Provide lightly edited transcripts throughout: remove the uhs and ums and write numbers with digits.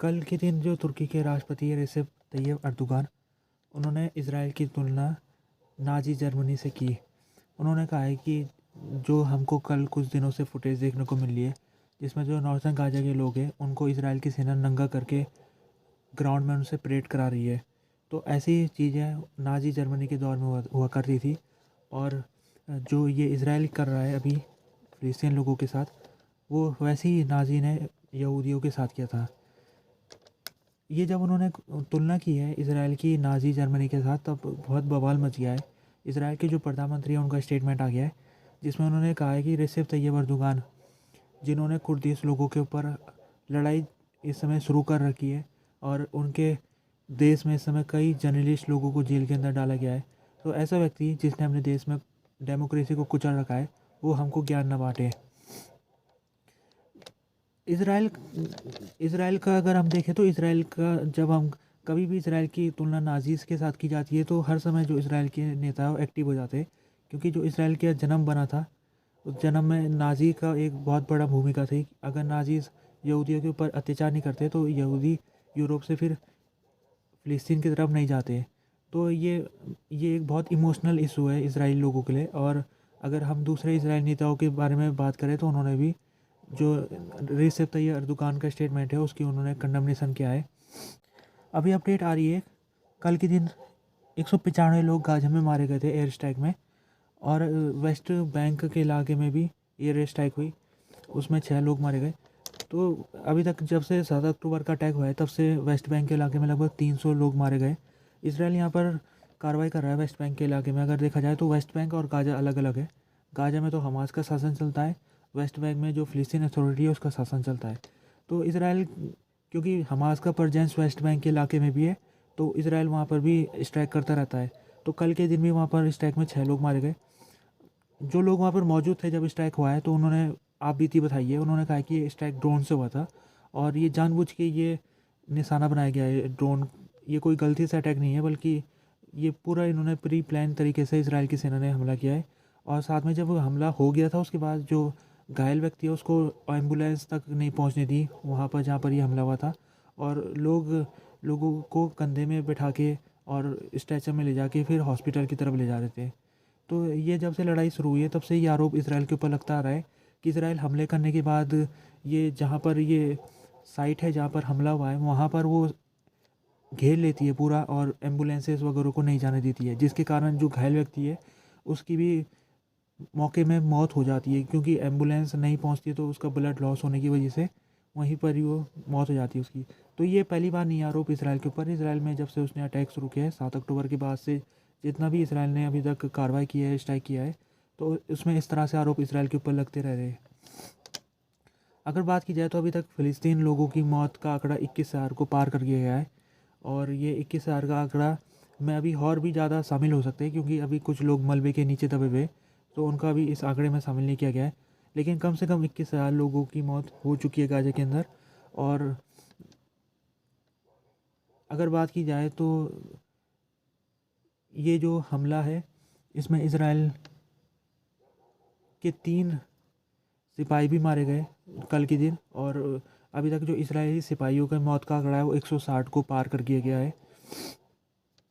कल के दिन जो तुर्की के राष्ट्रपति है रेसिप तैयब अर्दोगान, उन्होंने इज़राइल की तुलना नाज़ी जर्मनी से की। उन्होंने कहा है कि जो हमको कल कुछ दिनों से फुटेज देखने को मिल रही है, जिसमें जो नॉर्थन गाज़ा के लोग हैं उनको इज़राइल की सेना नंगा करके ग्राउंड में उनसे परेड करा रही है। तो ऐसी चीज़ें नाज़ी जर्मनी के दौर में हुआ करती थी। और जो ये इज़राइल कर रहा है अभी फ़िलिस्तीन लोगों के साथ, वो वैसे ही नाज़ी ने यहूदियों के साथ किया था। ये जब उन्होंने तुलना की है इज़राइल की नाज़ी जर्मनी के साथ, तब बहुत बवाल मच गया है। इज़राइल के जो प्रधानमंत्री हैं उनका स्टेटमेंट आ गया है, जिसमें उन्होंने कहा है कि रेसिप तैयब अर्दोगान, जिन्होंने कुर्दिश लोगों के ऊपर लड़ाई इस समय शुरू कर रखी है और उनके देश में इस समय कई जर्नलिस्ट लोगों को जेल के अंदर डाला गया है, तो ऐसा व्यक्ति जिसने अपने देश में डेमोक्रेसी को कुचल रखा है, वो हमको ज्ञान न बांटे। इज़राइल इज़राइल का अगर हम देखें तो इज़राइल का जब हम कभी भी इज़राइल की तुलना नाज़ीज़ के साथ की जाती है, तो हर समय जो इज़राइल के नेता हैं वो एक्टिव हो जाते हैं, क्योंकि जो इज़राइल का जन्म बना था, उस जन्म में नाज़ी का एक बहुत बड़ा भूमिका थी। अगर नाज़ीज़ यहूदियों के ऊपर अत्याचार नहीं करते तो यहूदी यूरोप से फिर फ़िलिस्तीन की तरफ नहीं जाते। तो ये एक बहुत इमोशनल इशू है इज़राइल लोगों के लिए। और अगर हम दूसरे इज़राइल नेताओं के बारे में बात करें तो उन्होंने भी जो रेसिप तैयब अर्दोगान का स्टेटमेंट है उसकी उन्होंने कंडमनेशन किया है। अभी अपडेट आ रही है, कल के दिन 195 लोग गाज़ा में मारे गए थे एयर स्ट्राइक में। और वेस्ट बैंक के इलाके में भी एयर स्ट्राइक हुई, उसमें 6 लोग मारे गए। तो अभी तक जब से 7 अक्टूबर का अटैक हुआ है, तब से वेस्ट बैंक के इलाके में लगभग 300 लोग मारे गए। इसराइल यहाँ पर कार्रवाई कर रहा है वेस्ट बैंक के इलाके में। अगर देखा जाए तो वेस्ट बैंक और गाज़ा अलग अलग है। गाज़ा में तो हमास का शासन चलता है, वेस्ट बैंक में जो फ़िलिस्तीन अथॉरिटी है उसका शासन चलता है। तो इसराइल, क्योंकि हमास का प्रेजेंस वेस्ट बैंक के इलाके में भी है, तो इसराइल वहाँ पर भी स्ट्राइक करता रहता है। तो कल के दिन भी वहाँ पर स्ट्राइक में 6 लोग मारे गए। जो लोग वहाँ पर मौजूद थे जब स्ट्राइक हुआ है, तो उन्होंने आप बीती बताई है। उन्होंने कहा कि ये स्ट्राइक ड्रोन से हुआ था और ये जानबूझ के ये निशाना बनाया गया है ड्रोन। ये कोई गलती से अटैक नहीं है, बल्कि ये पूरा इन्होंने प्री प्लान तरीके से इसराइल की सेना ने हमला किया है। और साथ में जब वो हमला हो गया था, उसके बाद जो घायल व्यक्ति है उसको एम्बुलेंस तक नहीं पहुंचने दी वहाँ पर जहाँ पर ये हमला हुआ था। और लोगों को कंधे में बैठा के और स्ट्रेचर में ले जाके फिर हॉस्पिटल की तरफ ले जा रहे थे। तो ये जब से लड़ाई शुरू हुई है, तब से ये आरोप इसराइल के ऊपर लगता आ रहा है कि इसराइल हमले करने के बाद ये जहाँ पर ये साइट है जहाँ पर हमला हुआ है, वहाँ पर वो घेर लेती है पूरा और एम्बुलेंसेस वगैरह को नहीं जाने देती है, जिसके कारण जो घायल व्यक्ति है उसकी भी मौके में मौत हो जाती है, क्योंकि एम्बुलेंस नहीं पहुंचती तो उसका ब्लड लॉस होने की वजह से वहीं पर ही वो मौत हो जाती है उसकी। तो ये पहली बार नहीं है आरोप इसराइल के ऊपर। इसराइल में जब से उसने अटैक शुरू किया है 7 अक्टूबर के बाद से, जितना भी इसराइल ने अभी तक कार्रवाई की है, स्ट्राइक किया है, तो उसमें इस तरह से आरोप इसराइल के ऊपर लगते रह रहे हैं। अगर बात की जाए तो अभी तक फ़िलिस्तीन लोगों की मौत का आंकड़ा 21,000 को पार कर गया है। और ये 21,000 का आंकड़ा में अभी और भी ज़्यादा शामिल हो सकते हैं, क्योंकि अभी कुछ लोग मलबे के नीचे दबे हुए, तो उनका भी इस आंकड़े में शामिल नहीं किया गया है। लेकिन कम से कम 21,000 लोगों की मौत हो चुकी है गाज़ा के अंदर। और अगर बात की जाए तो ये जो हमला है, इसमें इसराइल के 3 सिपाही भी मारे गए कल के दिन। और अभी तक जो इसराइली सिपाहियों की मौत का आंकड़ा है वो 160 को पार कर दिया गया है।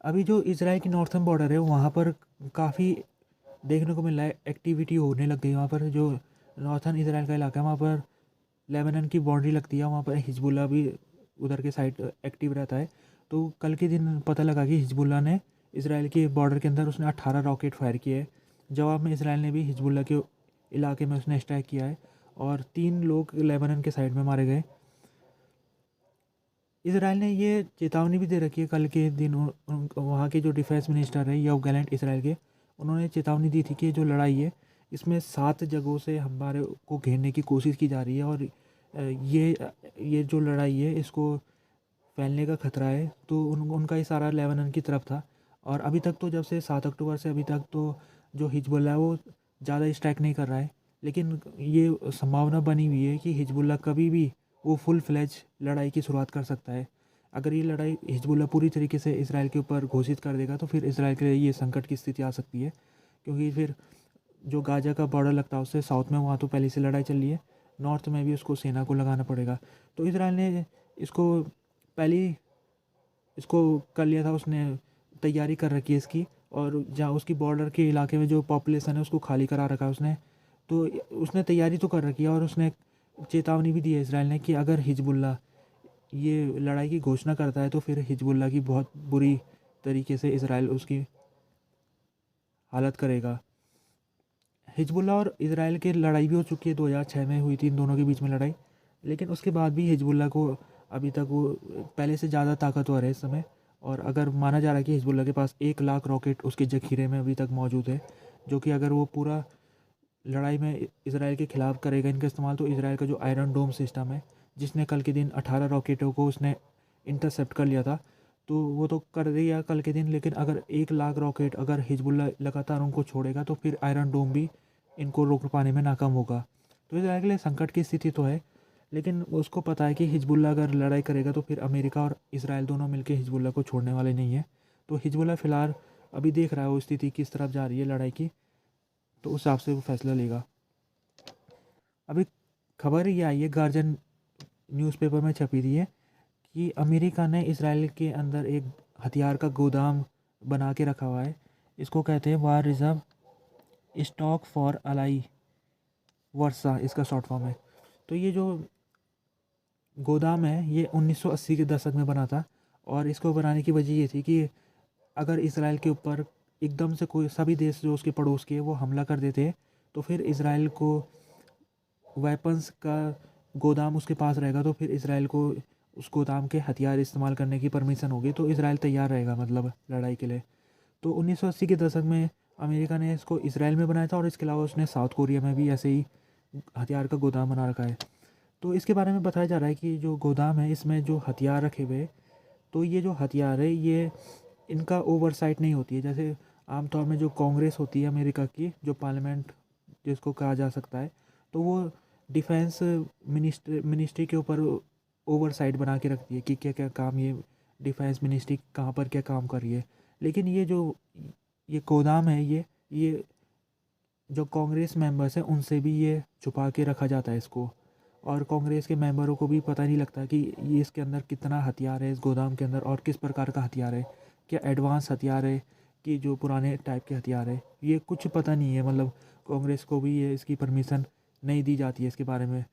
अभी जो इसराइल की नॉर्थर्न बॉर्डर है वहाँ पर काफ़ी देखने को मिल रहा है, एक्टिविटी होने लग गई। वहाँ पर जो नॉर्थर्न इसराइल का इलाका है, वहाँ पर लेबनान की बाउंड्री लगती है, वहाँ पर हिजबुल्ला भी उधर के साइड एक्टिव रहता है। तो कल के दिन पता लगा कि हिजबुल्ला ने इसराइल के बॉर्डर के अंदर उसने 18 रॉकेट फायर किए। जवाब में इसराइल ने भी हिजबुल्ला के इलाके में उसने स्ट्राइक किया है और 3 लोग लेबनान के साइड में मारे गए। इसराइल ने ये चेतावनी भी दे रखी है कल के दिन। वहाँ के जो डिफेंस मिनिस्टर है योव गैलेंट इसराइल के, उन्होंने चेतावनी दी थी कि जो लड़ाई है इसमें 7 जगहों से हमारे को घेरने की कोशिश की जा रही है। और ये जो लड़ाई है इसको फैलने का खतरा है। तो उनका इशारा लेबनान की तरफ था। और अभी तक तो जब से 7 अक्टूबर से अभी तक तो जो हिजबुल्ला है वो ज़्यादा स्ट्राइक नहीं कर रहा है, लेकिन ये संभावना बनी हुई है कि हिजबुल्ला कभी भी वो फुल फ्लैज लड़ाई की शुरुआत कर सकता है। अगर ये लड़ाई हिजबुल्ला पूरी तरीके से इसराइल के ऊपर घोषित कर देगा, तो फिर इसराइल के लिए ये संकट की स्थिति आ सकती है, क्योंकि फिर जो गाज़ा का बॉर्डर लगता है उससे साउथ में वहाँ तो पहले से लड़ाई चल रही है, नॉर्थ में भी उसको सेना को लगाना पड़ेगा। तो इसराइल ने इसको पहले ही इसको कर लिया था, उसने तैयारी कर रखी है इसकी, और जहाँ उसकी बॉर्डर के इलाके में जो पॉपुलेशन है उसको खाली करा रखा है उसने। तो उसने तैयारी तो कर रखी है, और उसने चेतावनी भी दी है इसराइल ने कि अगर हिजबुल्लाह ये लड़ाई की घोषणा करता है तो फिर हिजबुल्लाह की बहुत बुरी तरीके से इसराइल उसकी हालत करेगा। हिजबुल्लाह और इसराइल की लड़ाई भी हो चुकी है, 2006 में हुई थी इन दोनों के बीच में लड़ाई, लेकिन उसके बाद भी हिजबुल्लाह को अभी तक वो पहले से ज़्यादा ताकतवर है इस समय। और अगर माना जा रहा है कि हिजबुल्लाह के पास 1 लाख रॉकेट उसके जखीरे में अभी तक मौजूद है, जो कि अगर वो पूरा लड़ाई में इसराइल के खिलाफ करेगा इनका इस्तेमाल, तो इसराइल का जो आयरन डोम सिस्टम है, जिसने कल के दिन 18 रॉकेटों को उसने इंटरसेप्ट कर लिया था, तो वो तो कर दिया कल के दिन, लेकिन अगर 1 लाख रॉकेट अगर हिजबुल्लाह लगातार उनको छोड़ेगा तो फिर आयरन डोम भी इनको रोक पाने में नाकाम होगा। तो इसराइल के लिए संकट की स्थिति तो है, लेकिन उसको पता है कि हिजबुल्लाह अगर लड़ाई करेगा तो फिर अमेरिका और इसराइल दोनों मिलकर हिजबुल्लाह को छोड़ने वाले नहीं है। तो हिजबुल्लाह फ़िलहाल अभी देख रहा है वो स्थिति किस तरफ जा रही है लड़ाई की, तो उस हिसाब से वो फैसला लेगा। अभी खबर ये आई है, गार्जियन न्यूज़पेपर में छपी थी है कि अमेरिका ने इसराइल के अंदर एक हथियार का गोदाम बना के रखा हुआ है। इसको कहते हैं वार रिज़र्व स्टॉक फॉर अलाई वर्सा, इसका शॉर्ट फॉर्म है। तो ये जो गोदाम है ये 1980 के दशक में बना था, और इसको बनाने की वजह ये थी कि अगर इसराइल के ऊपर एकदम से कोई सभी देश जो उसके पड़ोस के वो हमला कर देते, तो फिर इसराइल को वेपन्स का गोदाम उसके पास रहेगा, तो फिर इसराइल को उस गोदाम के हथियार इस्तेमाल करने की परमिशन होगी, तो इसराइल तैयार रहेगा मतलब लड़ाई के लिए। तो 1980 के दशक में अमेरिका ने इसको इसराइल में बनाया था, और इसके अलावा उसने साउथ कोरिया में भी ऐसे ही हथियार का गोदाम बना रखा है। तो इसके बारे में बताया जा रहा है कि जो गोदाम है इसमें जो हथियार रखे हुए, तो ये जो हथियार है ये इनका ओवरसाइट नहीं होती है। जैसे आमतौर में जो कांग्रेस होती है अमेरिका की, जो पार्लियामेंट जिसको कहा जा सकता है, तो वो डिफेंस मिनिस्ट्री के ऊपर ओवरसाइट बना के रखती है कि क्या क्या काम ये डिफेंस मिनिस्ट्री कहाँ पर क्या काम कर रही है। लेकिन ये गोदाम है, ये जो कांग्रेस मेंबर्स हैं उनसे भी ये छुपा के रखा जाता है इसको, और कांग्रेस के मेंबरों को भी पता नहीं लगता कि ये इसके अंदर कितना हथियार है इस गोदाम के अंदर, और किस प्रकार का हथियार है, क्या एडवांस हथियार है कि जो पुराने टाइप के हथियार है, ये कुछ पता नहीं है। मतलब कांग्रेस को भी ये इसकी परमिशन नहीं दी जाती है इसके बारे में।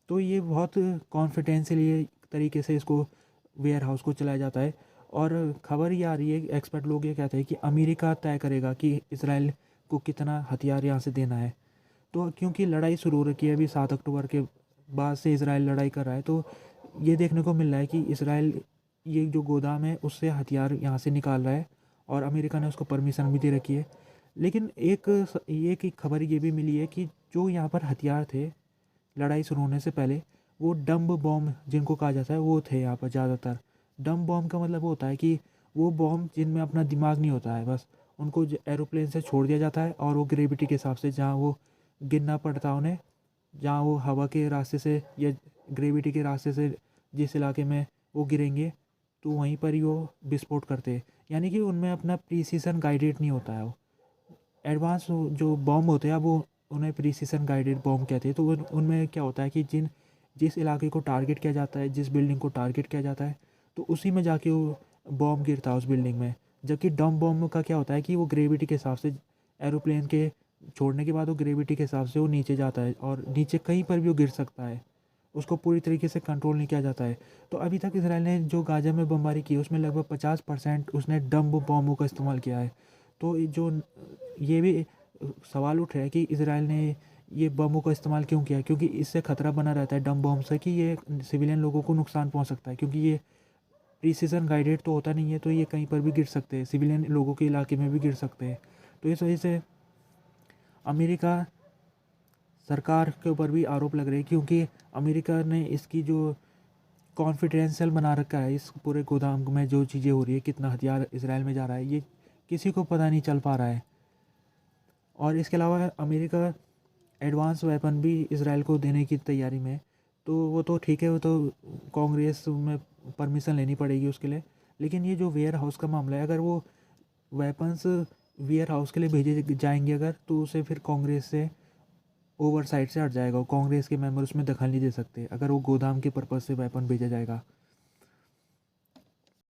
तो ये बहुत कॉन्फिडेंशियल तरीके से इसको वेयर हाउस को चलाया जाता है। और खबर ये आ रही है, एक्सपर्ट लोग ये कहते हैं कि अमेरिका तय करेगा कि इसराइल को कितना हथियार यहाँ से देना है। तो क्योंकि लड़ाई शुरू हो रखी है अभी 7 अक्टूबर के बाद से इसराइल लड़ाई कर रहा है, तो ये देखने को मिल रहा है कि इसराइल ये जो गोदाम है उससे हथियार यहाँ से निकाल रहा है, और अमेरिका ने उसको परमिशन भी दे रखी है। लेकिन एक खबर ये भी मिली है कि जो यहाँ पर हथियार थे लड़ाई शुरू होने से पहले, वो डम्ब बॉम्ब जिनको कहा जाता है वो थे यहाँ पर ज़्यादातर। डम्ब बॉम्ब का मतलब होता है कि वो बॉम्ब जिनमें अपना दिमाग नहीं होता है, बस उनको एरोप्लेन से छोड़ दिया जाता है, और वो ग्रेविटी के हिसाब से जहाँ वो गिरना पड़ता है उन्हें, जहाँ वो हवा के रास्ते से या ग्रेविटी के रास्ते से जिस इलाके में वो गिरेंगे, तो वहीं पर ही वो विस्फोट करते हैं। यानी कि उनमें अपना प्रीसीजन गाइडेड नहीं होता है। वो एडवांस जो बॉम्ब होते हैं वो उन्हें प्रीसीजन गाइडेड बॉम्ब कहते हैं। तो उनमें क्या होता है कि जिस इलाके को टारगेट किया जाता है, जिस बिल्डिंग को टारगेट किया जाता है, तो उसी में जाके वो बॉम्ब गिरता है उस बिल्डिंग में। जबकि डम बॉम्ब का क्या होता है कि वो ग्रेविटी के हिसाब से एरोप्लेन के छोड़ने के बाद वो ग्रेविटी के हिसाब से वो नीचे जाता है, और नीचे कहीं पर भी वो गिर सकता है, उसको पूरी तरीके से कंट्रोल नहीं किया जाता है। तो अभी तक इसराइल ने जो गाजा में बमबारी की है उसमें लगभग 50% उसने डम बॉम्बों का इस्तेमाल किया है। तो ये भी सवाल उठ रहा है कि इसराइल ने ये बमों का इस्तेमाल क्यों किया, क्योंकि इससे खतरा बना रहता है डम बम से कि ये सिविलियन लोगों को नुकसान पहुंच सकता है, क्योंकि ये प्रीसीजन गाइडेड तो होता नहीं है, तो ये कहीं पर भी गिर सकते हैं, सिविलियन लोगों के इलाके में भी गिर सकते हैं। तो इस वजह से अमेरिका सरकार के ऊपर भी आरोप लग रहे हैं, क्योंकि अमेरिका ने इसकी जो कॉन्फिडेंशियल बना रखा है इस पूरे गोदाम में, जो चीज़ें हो रही है, कितना हथियार इसराइल में जा रहा है, ये किसी को पता नहीं चल पा रहा है। और इसके अलावा अमेरिका एडवांस वेपन भी इसराइल को देने की तैयारी में है। तो वो तो ठीक है, वो तो कांग्रेस में परमिशन लेनी पड़ेगी उसके लिए। लेकिन ये जो वेयर हाउस का मामला है, अगर वो वेपन्स वेयर हाउस के लिए भेजे जाएंगे अगर, तो उसे फिर कांग्रेस से ओवरसाइट से हट जाएगा, और कांग्रेस के मेंबर उसमें दखल नहीं दे सकते अगर वो गोदाम के पर्पज़ से वेपन भेजा जाएगा।